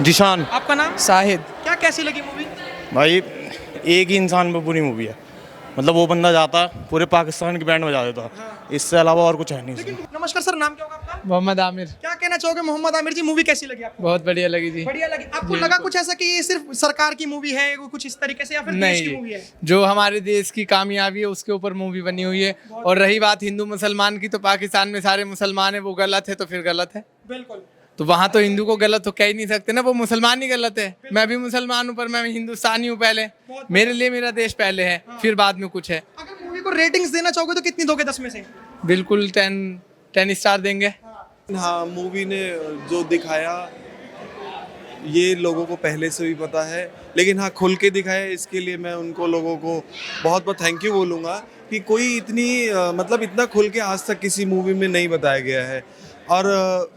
जिशान। आपका नाम? शाहिद। क्या कैसी लगी मूवी? भाई एक ही इंसान पे पूरी मूवी है, मतलब वो बंदा जाता पूरे पाकिस्तान की बैंड बजा देता, इससे अलावा और कुछ है नहीं उसमें। नमस्कार सर, नाम क्या होगा आपका? मोहम्मद आमिर। क्या कहना चाहोगे मोहम्मद आमिर जी, मूवी कैसी लगी आपको? बहुत बढ़िया लगी जी। बढ़िया लगी। आपको लगा कुछ ऐसा कि ये सिर्फ सरकार की मूवी है, वो कुछ इस तरीके से, या फिर देश की मूवी नहीं, है? जो हमारे देश की कामयाबी है उसके ऊपर मूवी बनी हुई है। और रही बात हिंदू मुसलमान की, तो पाकिस्तान में सारे मुसलमान है, वो गलत है तो फिर गलत है। बिल्कुल। तो वहाँ तो हिंदू को गलत तो कह ही नहीं सकते ना, वो मुसलमान ही गलत है। मैं भी मुसलमान हूँ पर मैं हिंदुस्तानी हूँ पहले, मेरे लिए मेरा देश पहले है, फिर बाद में कुछ है। अगर मूवी को रेटिंग्स देना चाहोगे तो कितनी दोगे 10 में से? बिल्कुल 10 स्टार देंगे। हाँ, मूवी ने जो दिखाया ये लोगों को पहले से भी पता है, लेकिन हाँ खुल के दिखाया, इसके लिए मैं उनको लोगों को बहुत बहुत थैंक यू बोलूँगा कि कोई इतनी मतलब इतना खुल के आज तक किसी मूवी में नहीं बताया गया है। और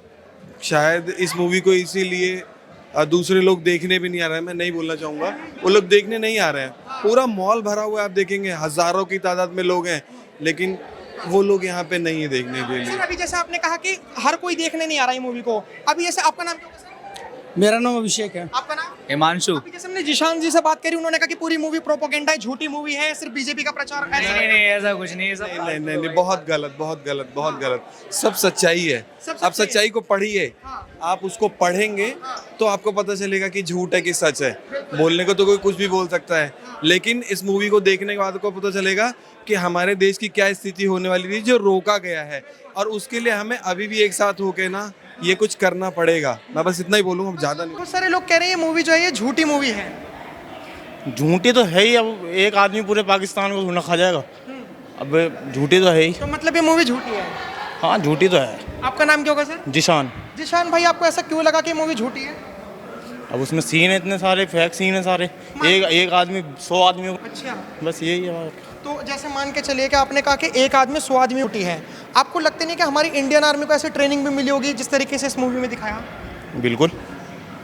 शायद इस मूवी को इसीलिए दूसरे लोग देखने भी नहीं आ रहे हैं। मैं नहीं बोलना चाहूँगा वो लोग देखने नहीं आ रहे हैं, पूरा मॉल भरा हुआ है, आप देखेंगे हज़ारों की तादाद में लोग हैं, लेकिन वो लोग यहाँ पे नहीं है देखने के लिए। सर अभी जैसे आपने कहा कि हर कोई देखने नहीं आ रहा है मूवी को, अभी जैसे आपका नाम क्या होगा सर? मेरा नाम अभिषेक है। आपका नाम? हिमांशु। अभी जैसे हमने जिशान जी से बात करी, उन्होंने कहा कि पूरी मूवी प्रोपोगेंडा है, झूठी मूवी है, सिर्फ बीजेपी का प्रचार। नहीं ऐसा कुछ नहीं है सब। नहीं, बहुत गलत, बहुत गलत, बहुत गलत। सब सच्चाई है। आप सच्चाई को पढ़िए, आप उसको पढ़ेंगे तो आपको पता चलेगा कि झूठ है कि सच है। बोलने को तो कोई कुछ भी बोल सकता है, लेकिन इस मूवी को देखने के बाद आपको पता चलेगा कि हमारे देश की क्या स्थिति होने वाली थी जो रोका गया है, और उसके लिए हमें अभी भी एक साथ होके ना ये कुछ करना पड़ेगा। मैं बस इतना ही बोलूँगा, ज़्यादा नहीं। बहुत सारे लोग कह रहे हैं ये मूवी जो है ये झूठी मूवी है। झूठी तो है ही, अब एक आदमी पूरे पाकिस्तान को थोड़ा खा जाएगा, अब झूठी तो है ही। तो मतलब ये मूवी झूठी है? हाँ झूठी तो है। आपका नाम क्या होगा सर? जिशान। जिशान भाई, आपको ऐसा क्यों लगा कि मूवी झूठी है? अब उसमें सीन है इतने सारे, फेक सीन है सारे, एक आदमी 100 आदमी, अच्छा, बस यही है बात। तो जैसे मान के चलिए कि आपने कहा कि एक आदमी 100 आदमी उठी है, आपको लगता नहीं कि हमारी इंडियन आर्मी को ऐसे ट्रेनिंग भी मिली होगी जिस तरीके से इस मूवी में दिखाया? बिल्कुल,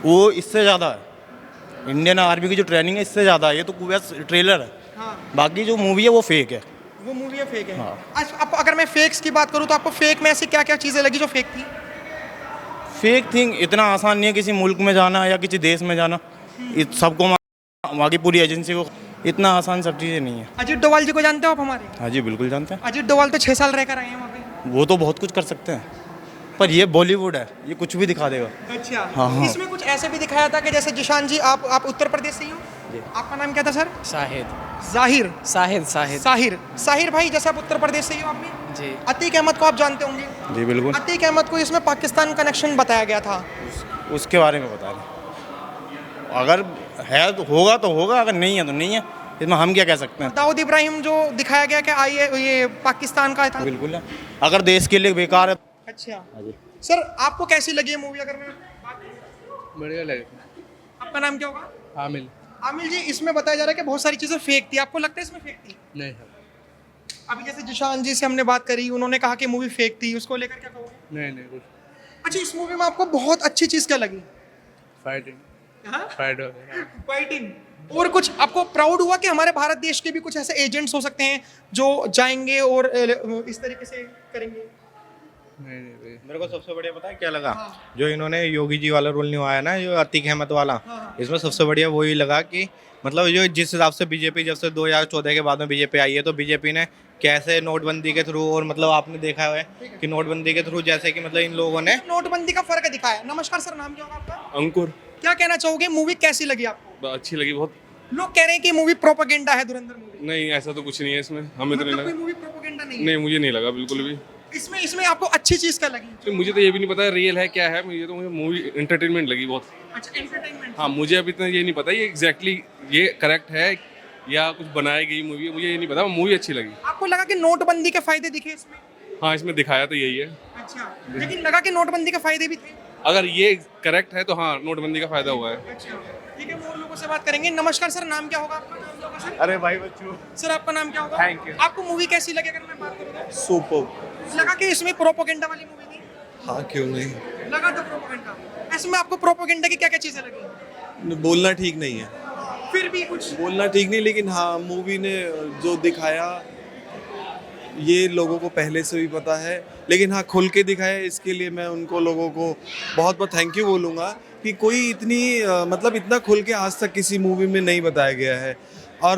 वो इससे ज़्यादा है। इंडियन आर्मी की जो ट्रेनिंग है इससे ज़्यादा है, ये तो बस ट्रेलर है। हाँ। बाकी जो मूवी है वो फेक है। वो मूवी है फेक है। हाँ। अच्छा, आप अगर मैं फेक्स की बात करूँ तो आपको फेक में ऐसी क्या क्या चीज़ें लगी जो फेक थी? फेक थिंग इतना आसान नहीं है किसी मुल्क में जाना या किसी देश में जाना, सबको वहाँ की पूरी एजेंसी को, इतना आसान सब चीज़ें नहीं है। अजीत डोभाल जी को जानते हो आप हमारे? हाँ जी बिल्कुल जानते हैं। अजीत डोभाल तो 6 साल रहकर आए हैं वहाँ पे। वो तो बहुत कुछ कर सकते हैं, पर ये बॉलीवुड है, ये कुछ भी दिखा देगा। अच्छा। हाँ। इसमें कुछ ऐसे भी दिखाया था कि जैसे जिशान जी, आप उत्तर प्रदेश से ही हो? आपका नाम क्या था सर? शाहिद। जाहिर। शाहिद। शाहिद। साहिर। साहिर भाई, जैसे आप उत्तर प्रदेश से ही हो आप भी? जी। अतीक अहमद को आप जानते होंगे? जी बिल्कुल। अतीक अहमद को इसमें पाकिस्तान कनेक्शन बताया गया था। उसके बारे में बता रहे, अगर है तो होगा, अगर नहीं है तो नहीं है, इसमें हम क्या कह सकते हैं। दाऊद इब्राहिम जो दिखाया गया कि आई है ये पाकिस्तान का था। बिल्कुल है, अगर देश के लिए बेकार है। अच्छा सर, आपको कैसी लगी है मूवी? अगर मैं बात करूं? बढ़िया लगे। आपका नाम क्या होगा? आमिर। आमिर जी, इसमें बताया जा रहा है कि बहुत सारी चीजें फेक थी, आपको लगता है इसमें फेक थी? नहीं। अभी जैसे जिशान जी से हमने बात करी, उन्होंने कहा कि मूवी फेक थी, उसको लेकर क्या कहोगे? नहीं कुछ। अच्छा, इस मूवी में आपको बहुत अच्छी चीज क्या लगी? फाइटिंग। हाँ? फाइट हो गया। फाइटिंग। और कुछ आपको प्राउड हुआ कि हमारे भारत देश के भी कुछ ऐसे एजेंट्स हो सकते हैं जो जाएंगे और इस तरीके से करेंगे? नहीं। मेरे को सबसे बढ़िया पता है क्या लगा? जो इन्होंने योगी जी वाला रोल निभाया ना, जो अतीक अहमद वाला, इसमें सबसे बढ़िया वही लगा कि मतलब जो जिस हिसाब से बीजेपी जब से 2014 के बाद में बीजेपी आई है, तो बीजेपी ने कैसे नोटबंदी के थ्रू, और मतलब आपने देखा है कि नोटबंदी के थ्रू जैसे कि मतलब इन लोगों ने नोटबंदी का फर्क दिखाया। नमस्कार सर, नाम क्या होगा आपका? अंकुर। क्या कहना चाहोगे, मूवी कैसी लगी आपको? अच्छी लगी बहुत। लोग कह रहे हैं कि मूवी प्रोपेगेंडा है, धुरंधर मूवी। नहीं ऐसा तो कुछ नहीं है इसमें, हमें तो नहीं मतलब कोई लगा। मूवी प्रोपेगेंडा नहीं है? नहीं मुझे नहीं लगा बिल्कुल भी। इसमें आपको अच्छी चीज क्या लगी? तो मुझे तो ये भी नहीं पता रियल है क्या है, मुझे मूवी एंटरटेनमेंट लगी बहुत। अच्छा, एंटरटेनमेंट। हाँ, मुझे अभी इतना ये नहीं पता ये एग्जैक्टली ये करेक्ट है या कुछ बनाई गई मूवी, मुझे ये नहीं पता। मूवी अच्छी लगी। आपको लगा कि नोटबंदी के फायदे दिखे इसमें? हाँ, इसमें दिखाया तो यही है। अच्छा, लेकिन लगा कि नोटबंदी के फायदे भी थे? अगर ये करेक्ट है तो हाँ, नोटबंदी का फायदा हुआ है। अच्छा, ठीक है, हम और लोगों से बात करेंगे। नमस्कार सर, नाम क्या होगा आपका? नाम क्या होगा सर? अरे भाई बच्चों, सर आपका नाम क्या होगा? Thank you. आपको मूवी कैसी लगी अगर मैं बात करूँ तो? सुपर। लगा कि इसमें प्रोपेगेंडा वाली मूवी थी? हाँ, क्यों नहीं। लगा तो प्रोपेगेंडा। इसमें आपको प्रोपेगेंडा की क्या क्या चीजें लगी? बोलना ठीक नहीं है, फिर भी कुछ बोलना ठीक नहीं, लेकिन हाँ मूवी ने जो दिखाया ये लोगों को पहले से भी पता है, लेकिन हाँ खुल के दिखाया, इसके लिए मैं उनको लोगों को बहुत बहुत थैंक यू बोलूँगा कि कोई इतनी मतलब इतना खुल के आज तक किसी मूवी में नहीं बताया गया है। और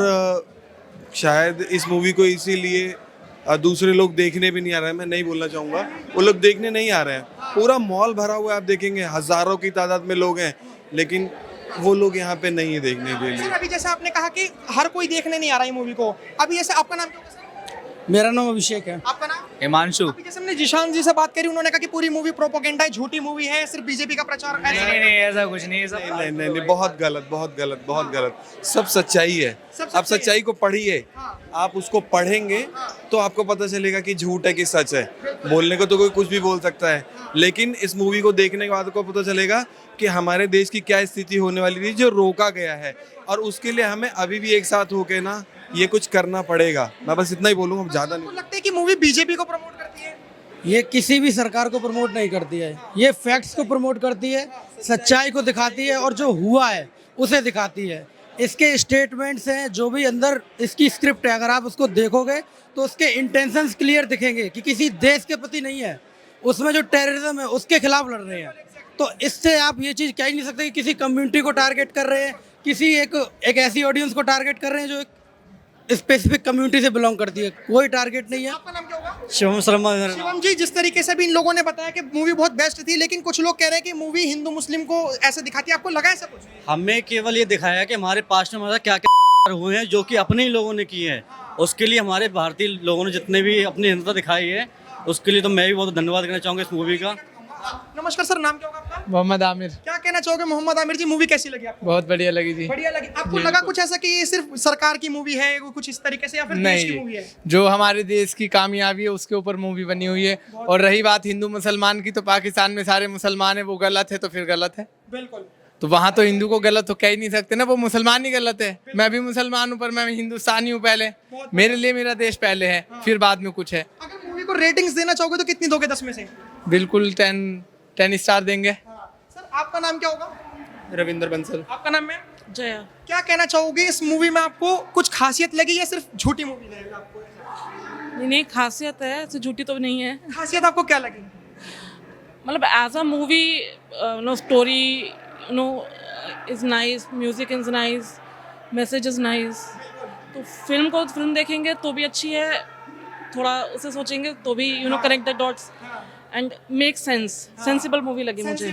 शायद इस मूवी को इसीलिए दूसरे लोग देखने भी नहीं आ रहे हैं। मैं नहीं बोलना चाहूँगा, वो लोग देखने नहीं आ रहे हैं। पूरा मॉल भरा हुआ है, आप देखेंगे हज़ारों की तादाद में लोग हैं, लेकिन वो लोग यहाँ पे नहीं है देखने के सर लिए। अभी जैसे आपने कहा कि हर कोई देखने नहीं आ रहा है मूवी को, अभी जैसे आपका नाम क्या होगा सर? मेरा नाम अभिषेक है। आपका नाम? हिमांशु। अभी जैसे हमने जिशान जी से बात करी, उन्होंने कहा कि पूरी मूवी प्रोपोगेंडा है, झूठी मूवी है, सिर्फ बीजेपी का प्रचार है। नहीं ऐसा कुछ नहीं, सब नहीं नहीं नहीं, बहुत गलत, बहुत गलत, बहुत गलत। सब सच्चाई है। सब आप सच्चाई सच्चाई को पढ़िए, आप उसको पढ़ेंगे तो आपको पता चलेगा कि झूठ है कि सच है। बोलने को तो कोई कुछ भी बोल सकता है, लेकिन इस मूवी को देखने के बाद आपको पता चलेगा कि हमारे देश की क्या स्थिति होने वाली थी जो रोका गया है, और उसके लिए हमें अभी भी एक साथ होके ना ये कुछ करना पड़ेगा। मैं बस इतना ही बोलूँगा, अब ज़्यादा नहीं। आपको लगता है कि मूवी बीजेपी को प्रमोट करती है? ये किसी भी सरकार को प्रमोट नहीं करती है, ये फैक्ट्स को प्रमोट करती है, सच्चाई को दिखाती है और जो हुआ है उसे दिखाती है। इसके स्टेटमेंट्स हैं, जो भी अंदर इसकी स्क्रिप्ट है, अगर आप उसको देखोगे तो उसके इंटेंशंस क्लियर दिखेंगे कि किसी देश के प्रति नहीं है, उसमें जो टेररिज्म है उसके खिलाफ लड़ रहे हैं। तो इससे आप ये चीज़ कह ही नहीं सकते कि किसी कम्युनिटी को टारगेट कर रहे हैं, किसी एक ऐसी ऑडियंस को टारगेट कर रहे हैं जो एक स्पेसिफिक कम्युनिटी से बिलोंग करती है। कोई टारगेट नहीं है। आपका नाम क्या होगा? शिवम शर्मा। शिवम जी, जिस तरीके से भी इन लोगों ने बताया कि मूवी बहुत बेस्ट थी, लेकिन कुछ लोग कह रहे हैं कि मूवी हिंदू मुस्लिम को ऐसे दिखाती है, आपको लगा ऐसा कुछ? हमें केवल ये दिखाया कि हमारे पास्ट में मतलब क्या क्या हुए हैं जो कि अपने ही लोगों ने किए हैं। उसके लिए हमारे भारतीय लोगों ने जितने भी अपनी हिंदुता दिखाई है, उसके लिए तो मैं भी बहुत धन्यवाद करना चाहूँगा इस मूवी का। नमस्कार सर, नाम क्या होगा आपका? मोहम्मद आमिर। क्या कहना चाहोगे मोहम्मद आमिर जी, मूवी कैसी लगी आपको? बहुत बढ़िया लगी जी। बढ़िया लगी। आपको लगा कुछ ऐसा कि ये सिर्फ सरकार की मूवी है, कुछ इस तरीके से, या फिर देश की मूवी नहीं, है? जो हमारे देश की कामयाबी है उसके ऊपर मूवी बनी हुई है। और रही बात हिंदू मुसलमान की, तो पाकिस्तान में सारे मुसलमान हैं, वो गलत है तो फिर गलत है। बिल्कुल। तो वहाँ तो हिंदू को गलत तो कह ही नहीं सकते ना, वो मुसलमान ही गलत है। मैं भी मुसलमान हूँ पर मैं हिंदुस्तानी हूँ पहले। मेरे लिए मेरा देश पहले है, फिर बाद में कुछ है। अगर मूवी को रेटिंग्स देना चाहोगे तो कितनी दोगे 10 में से? बिल्कुल 10 स्टार देंगे। सर आपका नाम क्या होगा? रविंद्र बंसल। आपका नाम है? जया। क्या कहना चाहोगे, इस मूवी में आपको कुछ खासियत लगी या सिर्फ झूठी मूवी लगी आपको? नहीं खासियत है, ऐसे झूठी तो नहीं है। खासियत आपको क्या लगी? मतलब as a movie no story no is nice, music is nice, message is nice. तो फिल्म देखेंगे तो भी अच्छी है, थोड़ा उसे सोचेंगे तो भी connect the dots and make sense. Sensible movie लगी मुझे।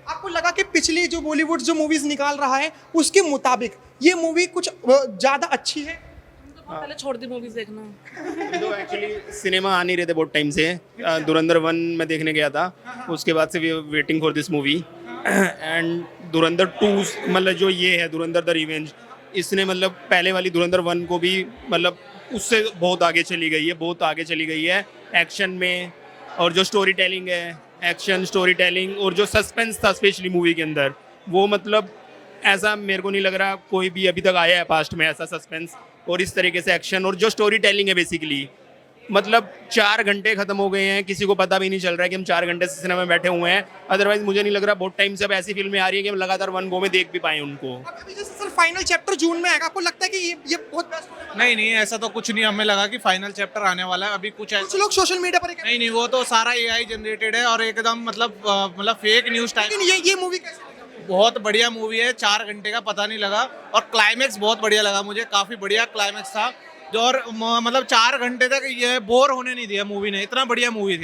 आपको लगा कि पिछली जो बॉलीवुड जो मूवीज निकाल रहा है उसके मुताबिक ये मूवी कुछ ज्यादा अच्छी है? पहले छोड़ दी मूवीज देखना। तो एक्चुअली सिनेमा आ नहीं रहे थे बहुत टाइम से। धुरंधर 1 में देखने गया था, उसके बाद से we waiting for this movie. And Dhurandhar 2 मतलब जो ये है धुरंधर द रिवेंज, इसने मतलब पहले वाली धुरंधर 1 को भी मतलब उससे बहुत आगे चली गई है, बहुत आगे चली गई है एक्शन में। और जो स्टोरी टेलिंग है, एक्शन स्टोरी टेलिंग, और जो सस्पेंस था स्पेशली मूवी के अंदर, वो मतलब ऐसा मेरे को नहीं लग रहा कोई भी अभी तक आया है पास्ट में ऐसा सस्पेंस और इस तरीके से एक्शन। और जो स्टोरी टेलिंग है बेसिकली, मतलब 4 घंटे खत्म हो गए हैं, किसी को पता भी नहीं चल रहा है कि हम 4 घंटे से सिनेमा में बैठे हुए हैं। अदरवाइज मुझे नहीं लग रहा बहुत टाइम से अब ऐसी फिल्में आ रही है कि हम लगातार 1 गो में देख भी पाए उनको। अभी जैसे सर फाइनल चैप्टर जून में आएगा, आपको लगता है कि ये बहुत बेस्ट होने वाला है? नहीं ऐसा तो कुछ नहीं, हमें लगा कि फाइनल चैप्टर आने वाला है अभी कुछ कुछ लोग सोशल मीडिया पर नहीं वो तो सारा एआई जनरेटेड है और एकदम मतलब फेक न्यूज टाइप। लेकिन ये मूवी कैसी लगी? बहुत बढ़िया मूवी है, 4 घंटे का पता नहीं लगा और क्लाइमैक्स बहुत बढ़िया लगा मुझे, काफी बढ़िया क्लाइमैक्स था। जो और मतलब 4 घंटे तक ये बोर होने नहीं दिया मूवी ने, इतना बढ़िया मूवी थी।